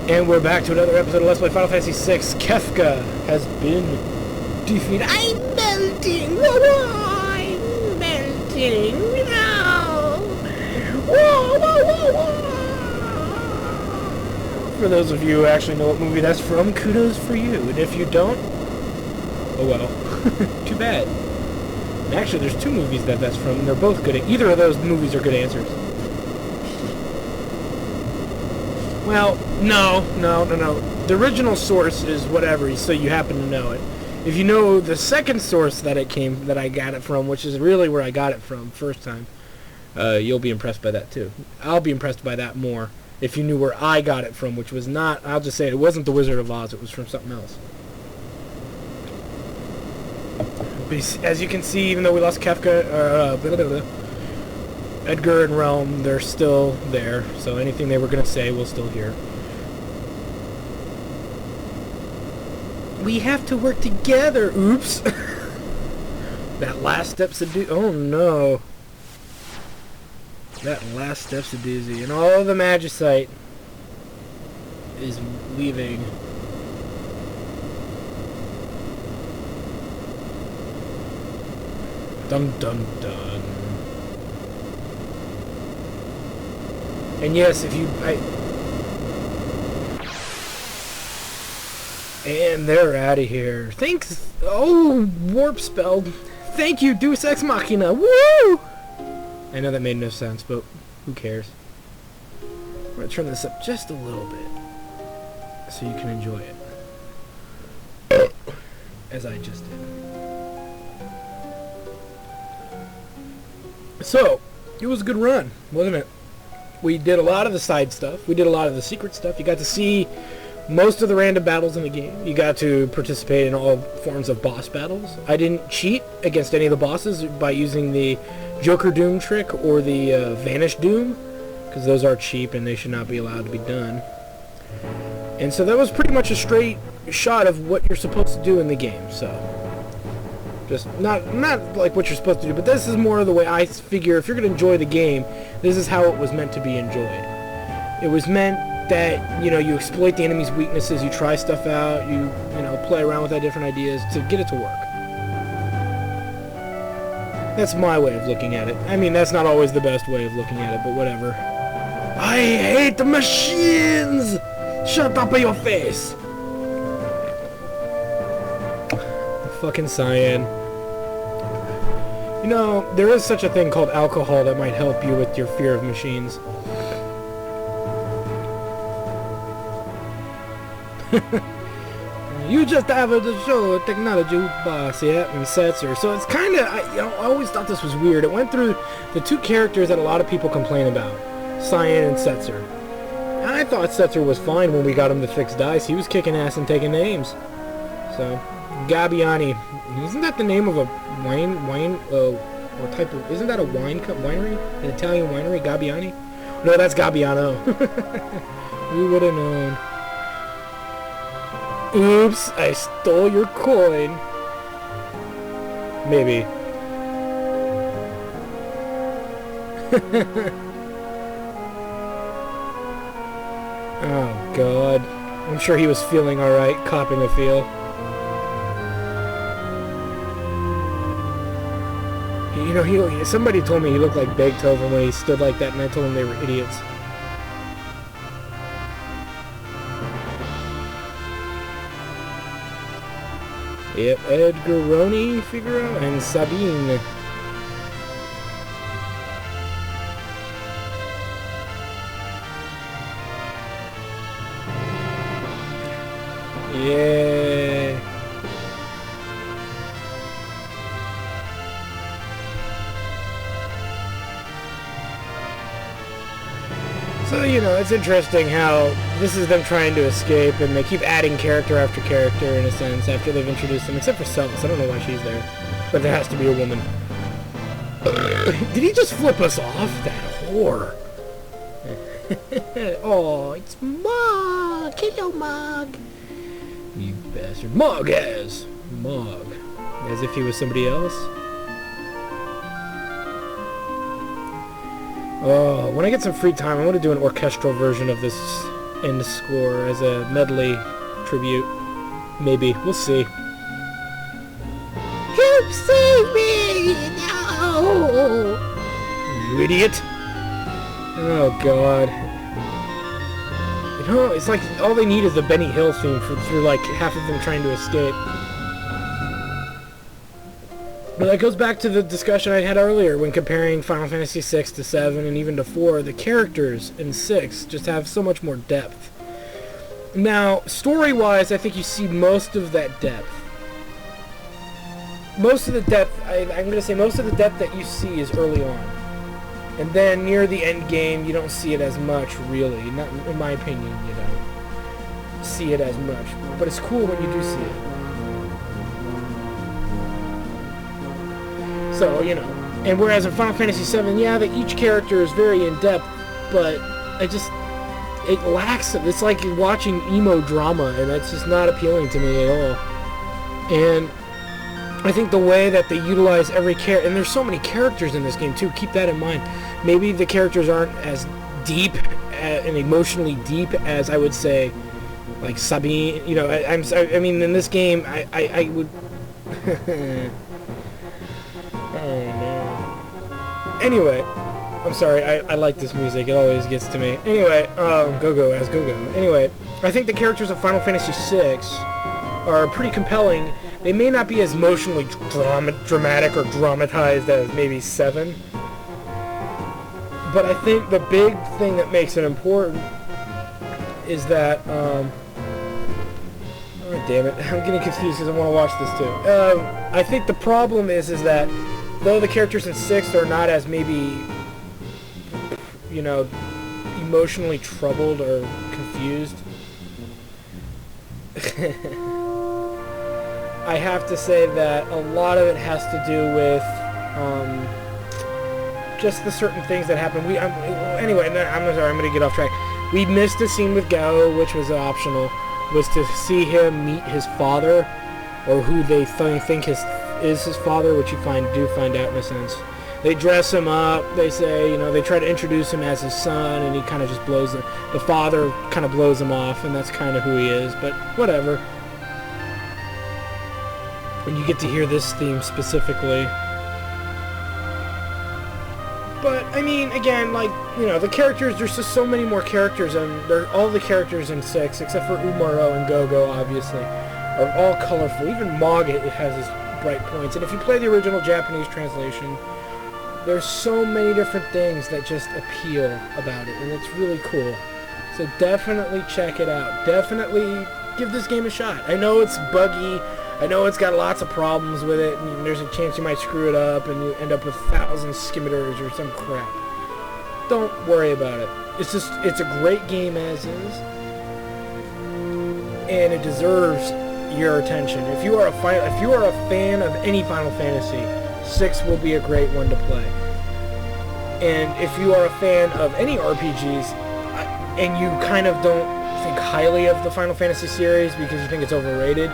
And we're back to another episode of Let's Play Final Fantasy VI. Kefka has been defeated. I'm melting! Whoa, I'm melting! No! Whoa, whoa, whoa, whoa! For those of you who actually know what movie that's from, kudos for you. And if you don't, oh well. Too bad. And actually, there's two movies that's from, and they're both good. Either of those movies are good answers. Well, no. The original source is whatever, so you happen to know it. If you know the second source that I got it from, which is really where I got it from first time, you'll be impressed by that too. I'll be impressed by that more if you knew where I got it from, which was not, I'll just say it wasn't The Wizard of Oz, it was from something else. But as you can see, even though we lost Kefka, Edgar and Realm, they're still there, so anything they were going to say, we'll still hear. We have to work together! Oops! That last step's a doozy. Oh no. That last step's a doozy. And all the Magicite is leaving. Dun dun dun. And yes, if you... And they're out of here. Thanks... Oh, warp spell. Thank you, Deus Ex Machina. Woo! I know that made no sense, but who cares? I'm going to turn this up just a little bit so you can enjoy it. As I just did. So, it was a good run, wasn't it? We did a lot of the side stuff. We did a lot of the secret stuff. You got to see most of the random battles in the game. You got to participate in all forms of boss battles. I didn't cheat against any of the bosses by using the Joker Doom trick or the Vanish Doom, because those are cheap and they should not be allowed to be done. And so that was pretty much a straight shot of what you're supposed to do in the game. So, just not like what you're supposed to do, but this is more of the way I figure if you're going to enjoy the game, this is how it was meant to be enjoyed. It was meant that, you know, you exploit the enemy's weaknesses, you try stuff out, you know, play around with different ideas to get it to work. That's my way of looking at it. I mean, that's not always the best way of looking at it, but whatever. I hate machines! Shut up in your face! Fucking cyan. You know, there is such a thing called alcohol that might help you with your fear of machines. You just have to show technology boss, yeah, and Setzer. So it's kind of, I always thought this was weird. It went through the two characters that a lot of people complain about, Cyan and Setzer. And I thought Setzer was fine when we got him to fix dice. He was kicking ass and taking names. So, Gabbiani. Isn't that the name of a what type of, isn't that a winery? An Italian winery, Gabbiani? No, that's Gabbiano. We would have known. Oops, I stole your coin. Maybe. Oh, God. I'm sure he was feeling alright, copping a feel. You know, somebody told me he looked like Beethoven when he stood like that, and I told him they were idiots. Yep, Edgaroni, Figaro, and Sabine. Yeah. So, you know, it's interesting how this is them trying to escape, and they keep adding character after character, in a sense, after they've introduced them, except for Celis. I don't know why she's there, but there has to be a woman. Did he just flip us off? That whore. Oh, it's Mog! Hello, Mog! You bastard. Mog as! Mog. As if he was somebody else? Oh, when I get some free time, I want to do an orchestral version of this end score as a medley tribute. Maybe. We'll see. Help save me! No! You idiot! Oh god. You know, it's like all they need is the Benny Hill theme for like half of them trying to escape. But that goes back to the discussion I had earlier when comparing Final Fantasy VI to 7 and even to 4. The characters in 6 just have so much more depth. Now, story-wise, I think you see most of that depth. Most of the depth, I'm going to say most of the depth that you see is early on. And then near the end game, you don't see it as much, really. Not, in my opinion, you don't see it as much. But it's cool when you do see it. So, you know, and whereas in Final Fantasy VII, yeah, each character is very in-depth, but it lacks it. It's like watching emo drama, and that's just not appealing to me at all. And I think the way that they utilize every character, and there's so many characters in this game, too, keep that in mind. Maybe the characters aren't as deep and emotionally deep as I would say, like Sabine, you know, I mean, in this game, I would... Oh no. Anyway, I'm sorry, I like this music, it always gets to me. Anyway, Go-Go as Go-Go. Anyway, I think the characters of Final Fantasy VI are pretty compelling. They may not be as emotionally dramatic or dramatized as maybe 7. But I think the big thing that makes it important is that, oh damn it, I'm getting confused because I want to watch this too. I think the problem is that though the characters in 6 are not as maybe, you know, emotionally troubled or confused, I have to say that a lot of it has to do with just the certain things that happen. Anyway, I'm sorry, I'm going to get off track. We missed a scene with Gao, which was optional, was to see him meet his father, or who they think is his father, which you do find out in a sense. They dress him up, they say, you know, they try to introduce him as his son, and he kind of just blows the father kind of blows him off, and that's kind of who he is, but whatever. And you get to hear this theme specifically. But, I mean, again, like, you know, the characters, there's just so many more characters, and all the characters in 6, except for Umaro and Go-Go, obviously, are all colorful. Even Mog has his bright points. And if you play the original Japanese translation, there's so many different things that just appeal about it, and it's really cool. So definitely check it out. Definitely give this game a shot. I know it's buggy. I know it's got lots of problems with it, and there's a chance you might screw it up, and you end up with 1,000 skimmeters or some crap. Don't worry about it. It's a great game as is, and it deserves your attention. If you are a fan of any Final Fantasy, 6 will be a great one to play. And if you are a fan of any RPGs, and you kind of don't think highly of the Final Fantasy series because you think it's overrated,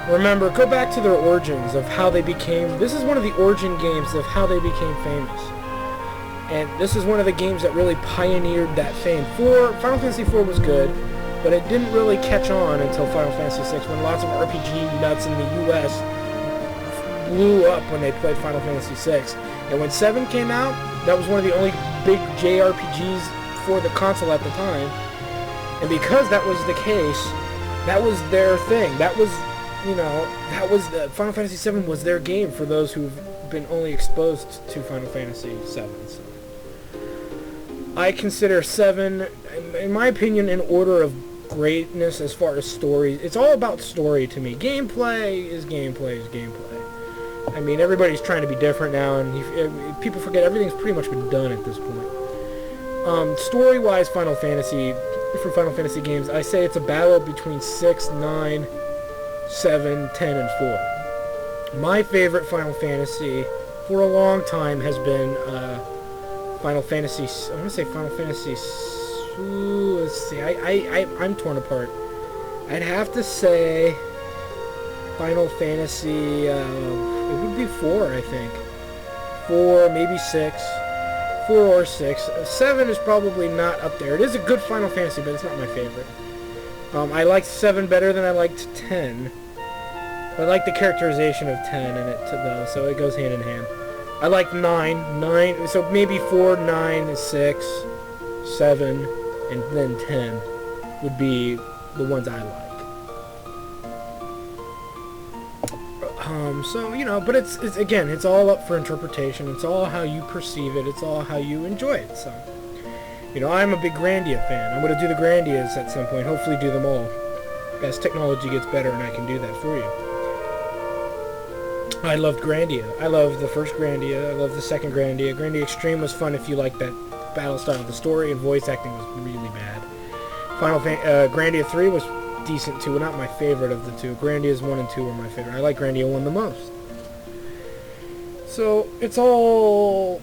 remember, go back to their origins of how they became... This is one of the origin games of how they became famous. And this is one of the games that really pioneered that fame. Final Fantasy IV was good, but it didn't really catch on until Final Fantasy VI, when lots of RPG nuts in the US blew up when they played Final Fantasy VI. And when 7 came out, that was one of the only big JRPGs for the console at the time. And because that was the case, that was their thing. That was... You know, Final Fantasy VII was their game for those who've been only exposed to Final Fantasy VII. So. I consider 7, in my opinion, in order of greatness as far as story. It's all about story to me. Gameplay is gameplay. I mean, everybody's trying to be different now, and people forget everything's pretty much been done at this point. Story-wise, for Final Fantasy games, I say it's a battle between 6, 9... 7, 10, and 4. My favorite Final Fantasy for a long time has been Final Fantasy... I want to say Final Fantasy... let's see. I'm torn apart. I'd have to say Final Fantasy... it would be 4, I think. 4, maybe 6. 4 or 6. 7 is probably not up there. It is a good Final Fantasy, but it's not my favorite. I liked 7 better than I liked 10. I like the characterization of 10 in it, though, so it goes hand in hand. I like 9, so maybe 4, 9, 6, 7, and then 10 would be the ones I like. So, you know, but it's again, it's all up for interpretation. It's all how you perceive it. It's all how you enjoy it. So, you know, I'm a big Grandia fan. I'm going to do the Grandias at some point. Hopefully do them all. As technology gets better and I can do that for you. I loved Grandia. I loved the first Grandia. I loved the second Grandia. Grandia Extreme was fun if you liked that battle style. The story and voice acting was really bad. Grandia 3 was decent too. Not my favorite of the two. Grandia's 1 and 2 were my favorite. I like Grandia 1 the most. So it's all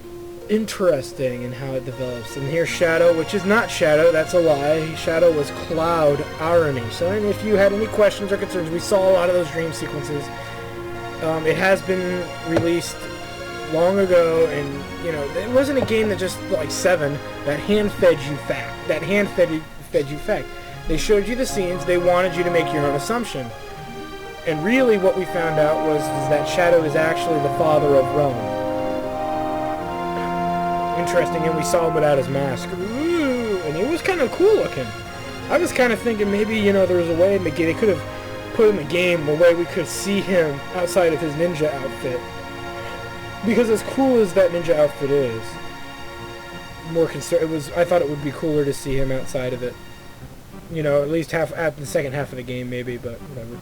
interesting in how it develops. And here's Shadow, which is not Shadow. That's a lie. Shadow was Cloud Irony. So, and if you had any questions or concerns, we saw a lot of those dream sequences. It has been released long ago, and you know, it wasn't a game that just like 7 that hand-fed you fact. They showed you the scenes. They wanted you to make your own assumption. And really, what we found out was that Shadow is actually the father of Rome. Interesting, and we saw him without his mask. Ooh, and it was kind of cool looking. I was kind of thinking maybe, you know, there was a way they could have put in the game a way we could see him outside of his ninja outfit. Because as cool as that ninja outfit is, I thought it would be cooler to see him outside of it. You know, at least at the second half of the game, maybe, but whatever.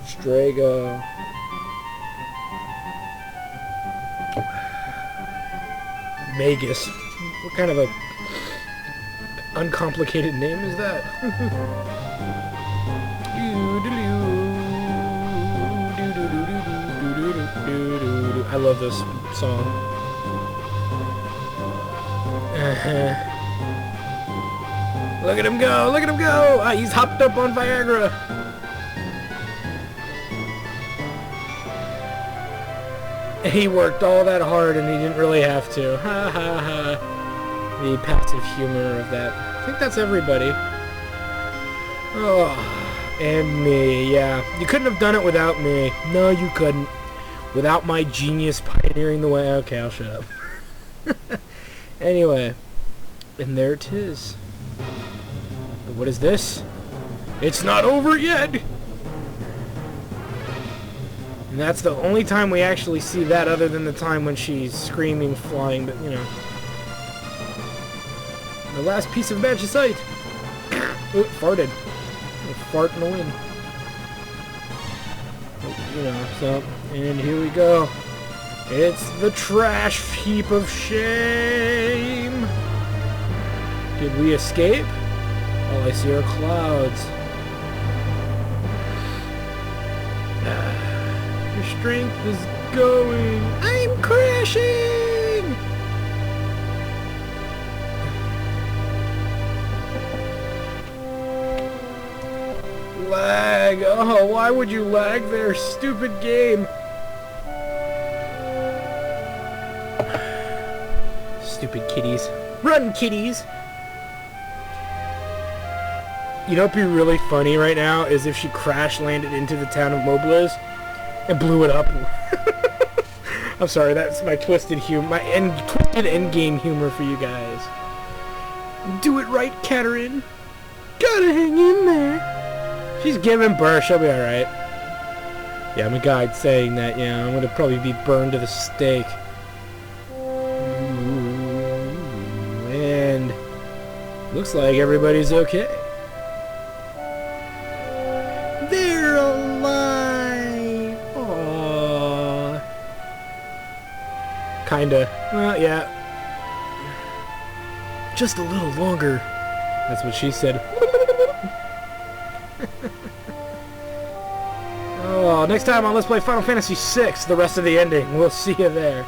Strega. Magus. What kind of a uncomplicated name is that? I love this song. Look at him go! Look at him go! Ah, he's hopped up on Viagra! He worked all that hard and he didn't really have to. Ha ha ha. The passive humor of that. I think that's everybody. Oh, and me, yeah. You couldn't have done it without me. No, you couldn't. Without my genius pioneering the way. Okay, I'll shut up. Anyway. And there it is. What is this? It's not over yet! And that's the only time we actually see that, other than the time when she's screaming, flying, but, you know. The last piece of magic sight! Ooh, farted. A fart in the wind. You know, so, and here we go. It's the trash heap of shame! Did we escape? All I see are clouds. Your strength is going. I'm crashing! Lag. Oh, why would you lag there? Stupid game. Stupid kitties. Run, kitties! You know what'd be really funny right now is if she crash landed into the town of Mobliz and blew it up. I'm sorry, that's my twisted humor, twisted endgame humor for you guys. Do it right, Katerin. Gotta hang in there. She's giving birth. She'll be all right. Yeah, I'm a guy saying that. Yeah, I'm gonna probably be burned to the stake. Ooh, and looks like everybody's okay. They're alive! Aww. Kinda. Well, yeah. Just a little longer. That's what she said. Oh, next time on Let's Play Final Fantasy VI, the rest of the ending. We'll see you there.